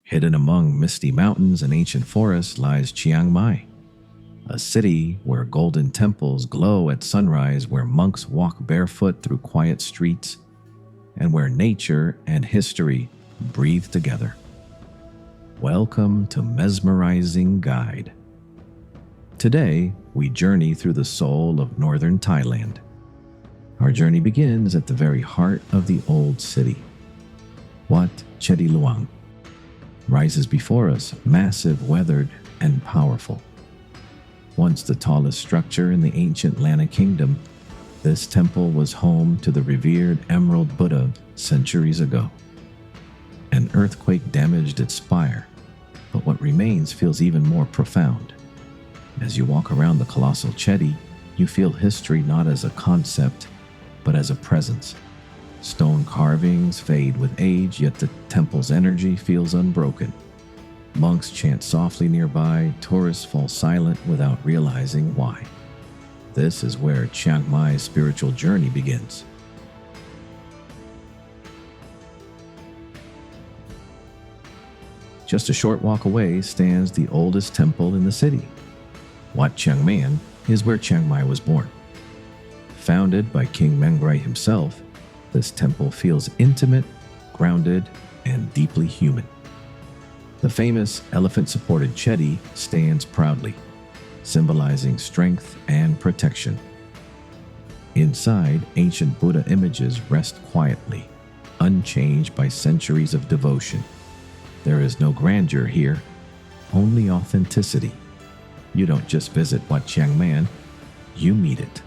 Hidden among misty mountains and ancient forests lies Chiang Mai, a city where golden temples glow at sunrise, where monks walk barefoot through quiet streets, and where nature and history breathe together. Welcome to Mesmerizing Guide. Today, we journey through the soul of Northern Thailand. Our journey begins at the very heart of the old city. Wat Chedi Luang rises before us, massive, weathered, and powerful. Once the tallest structure in the ancient Lanna Kingdom, this temple was home to the revered Emerald Buddha centuries ago. An earthquake damaged its spire, but what remains feels even more profound. As you walk around the colossal Chedi, you feel history not as a concept, but as a presence. Stone carvings fade with age, yet the temple's energy feels unbroken. Monks chant softly nearby, tourists fall silent without realizing why. This is where Chiang Mai's spiritual journey begins. Just a short walk away stands the oldest temple in the city. Wat Rajamontean is where Chiang Mai was born. Founded by King Mengrai himself, this temple feels intimate, grounded, and deeply human. The famous elephant-supported Chedi stands proudly, symbolizing strength and protection. Inside, ancient Buddha images rest quietly, unchanged by centuries of devotion. There is no grandeur here, only authenticity. You don't just visit Wat Rajamontean, you meet it.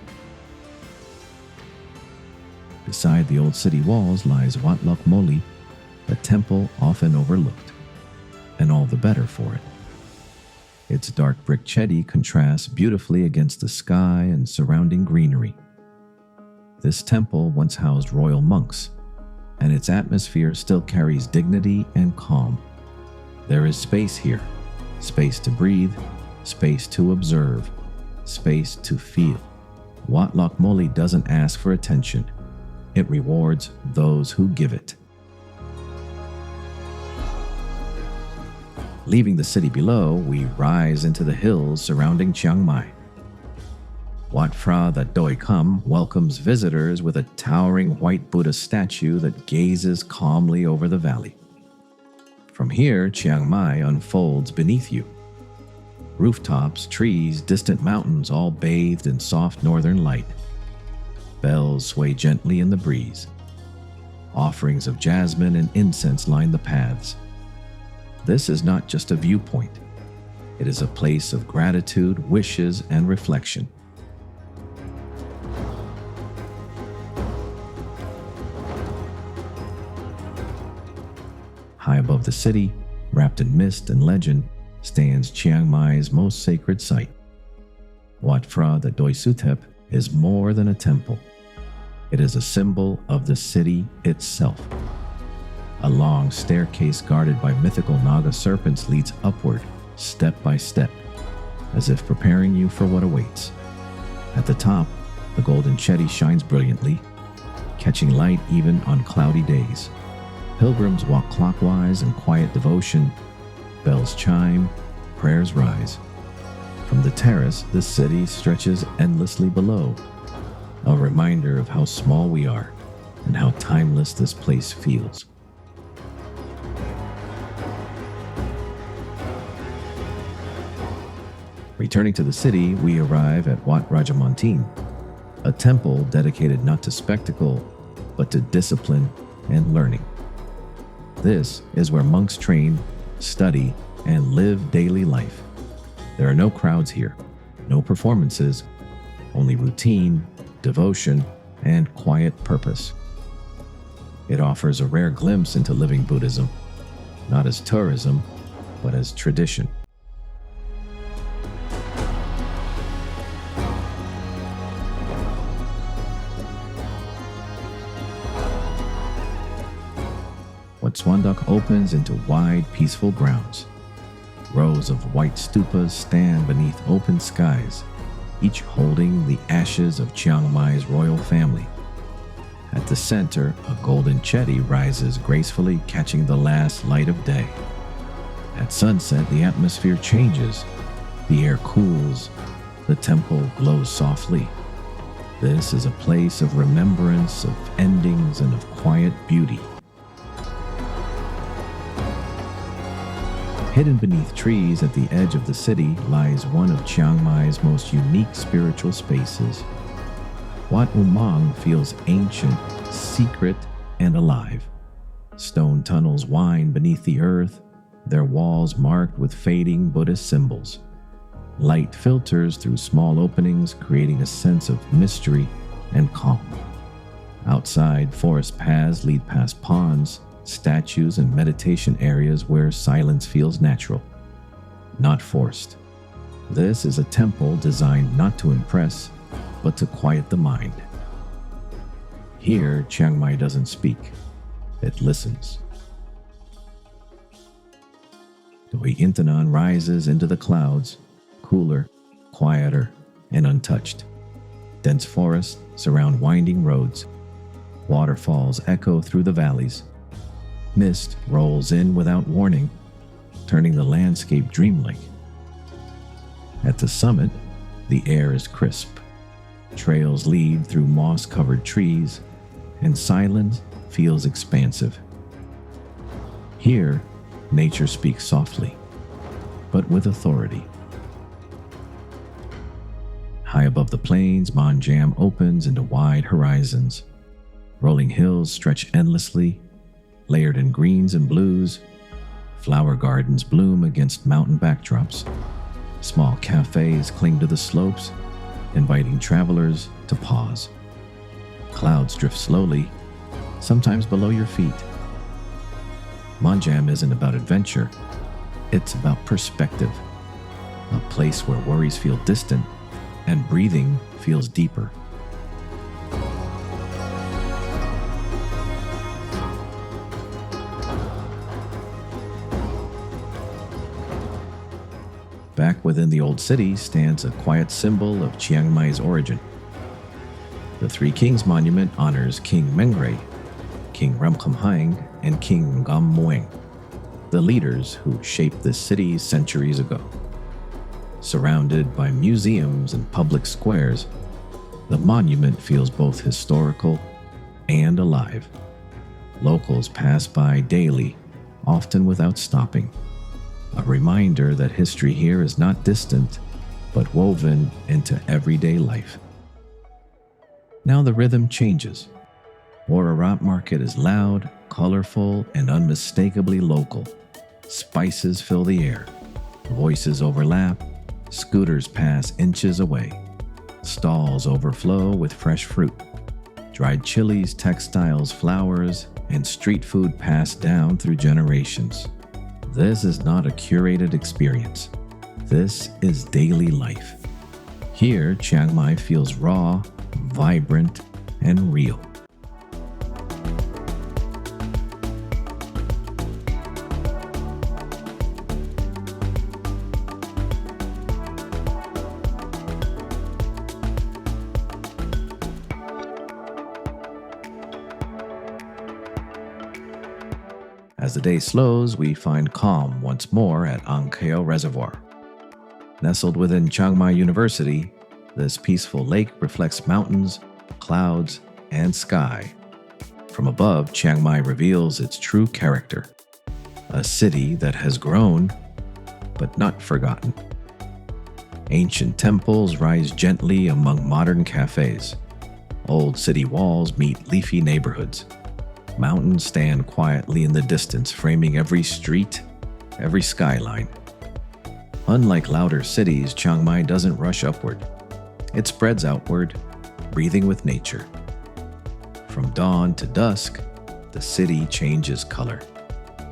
Beside the old city walls lies Wat Lok Moli, a temple often overlooked, and all the better for it. Its dark brick Chedi contrasts beautifully against the sky and surrounding greenery. This temple once housed royal monks, and its atmosphere still carries dignity and calm. There is space here, space to breathe, space to observe, space to feel. Wat Lok Moli doesn't ask for attention. It rewards those who give it. Leaving the city below, we rise into the hills surrounding Chiang Mai. Wat Phra, the Doi Kham, welcomes visitors with a towering white Buddha statue that gazes calmly over the valley. From here, Chiang Mai unfolds beneath you. Rooftops, trees, distant mountains, all bathed in soft northern light. Bells sway gently in the breeze. Offerings of jasmine and incense line the paths. This is not just a viewpoint. It is a place of gratitude, wishes, and reflection. High above the city, wrapped in mist and legend, stands Chiang Mai's most sacred site. Wat Phra, the Doi Suthep, is more than a temple. It is a symbol of the city itself. A long staircase guarded by mythical Naga serpents leads upward, step by step, as if preparing you for what awaits. At the top, the golden Chedi shines brilliantly, catching light even on cloudy days. Pilgrims walk clockwise in quiet devotion. Bells chime, prayers rise. From the terrace, the city stretches endlessly below, a reminder of how small we are and how timeless this place feels. Returning to the city, we arrive at Wat Rajamontean, a temple dedicated not to spectacle, but to discipline and learning. This is where monks train, study, and live daily life. There are no crowds here, no performances, only routine, devotion, and quiet purpose. It offers a rare glimpse into living Buddhism, not as tourism, but as tradition. Wat Suan opens into wide, peaceful grounds. Rows of white stupas stand beneath open skies, each holding the ashes of Chiang Mai's royal family. At the center, a golden Chedi rises gracefully, catching the last light of day. At sunset, the atmosphere changes. The air cools. The temple glows softly. This is a place of remembrance, of endings, and of quiet beauty. Hidden beneath trees at the edge of the city lies one of Chiang Mai's most unique spiritual spaces. Wat Umong feels ancient, secret, and alive. Stone tunnels wind beneath the earth, their walls marked with fading Buddhist symbols. Light filters through small openings, creating a sense of mystery and calm. Outside, forest paths lead past ponds, statues, and meditation areas where silence feels natural, not forced. This is a temple designed not to impress, but to quiet the mind. Here, Chiang Mai doesn't speak, it listens. Doi Inthanon rises into the clouds, cooler, quieter, and untouched. Dense forests surround winding roads. Waterfalls echo through the valleys. Mist rolls in without warning, turning the landscape dreamlike. At the summit, the air is crisp. Trails lead through moss-covered trees, and silence feels expansive. Here, nature speaks softly, but with authority. High above the plains, Mon Jam opens into wide horizons. Rolling hills stretch endlessly, layered in greens and blues. Flower gardens bloom against mountain backdrops. Small cafes cling to the slopes, inviting travelers to pause. Clouds drift slowly, sometimes below your feet. Mon Jam isn't about adventure, it's about perspective. A place where worries feel distant and breathing feels deeper. Back within the old city stands a quiet symbol of Chiang Mai's origin. The Three Kings Monument honors King Mengray, King Ramkhamhaeng, and King Ngam Mueng, the leaders who shaped this city centuries ago. Surrounded by museums and public squares, the monument feels both historical and alive. Locals pass by daily, often without stopping. A reminder that history here is not distant, but woven into everyday life. Now the rhythm changes. Warorot Market is loud, colorful, and unmistakably local. Spices fill the air. Voices overlap. Scooters pass inches away. Stalls overflow with fresh fruit. Dried chilies, textiles, flowers, and street food passed down through generations. This is not a curated experience. This is daily life. Here, Chiang Mai feels raw, vibrant, and real. As the day slows, we find calm once more at Angkaew Reservoir. Nestled within Chiang Mai University, this peaceful lake reflects mountains, clouds, and sky. From above, Chiang Mai reveals its true character. A city that has grown, but not forgotten. Ancient temples rise gently among modern cafes. Old city walls meet leafy neighborhoods. Mountains stand quietly in the distance, framing every street, every skyline. Unlike louder cities, Chiang Mai doesn't rush upward. It spreads outward, breathing with nature. From dawn to dusk, the city changes color.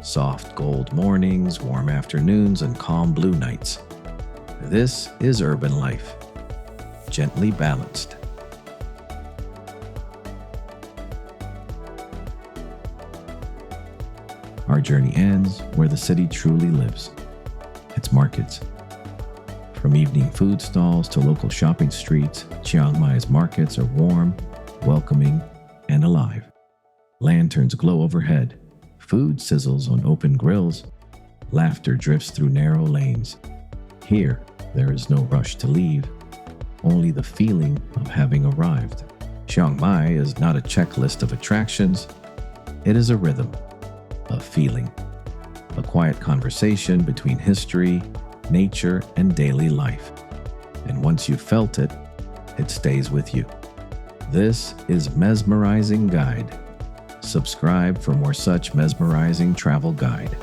Soft gold mornings, warm afternoons, and calm blue nights. This is urban life, gently balanced. Our journey ends where the city truly lives, its markets. From evening food stalls to local shopping streets, Chiang Mai's markets are warm, welcoming, and alive. Lanterns glow overhead, food sizzles on open grills, Laughter drifts through narrow lanes. Here, there is no rush to leave, only the feeling of having arrived. Chiang Mai is not a checklist of attractions. It is a rhythm, a feeling, a quiet conversation between history, nature, and daily life. And once you've felt it, it stays with you. This is Mesmerizing Guide. Subscribe for more such mesmerizing travel guide.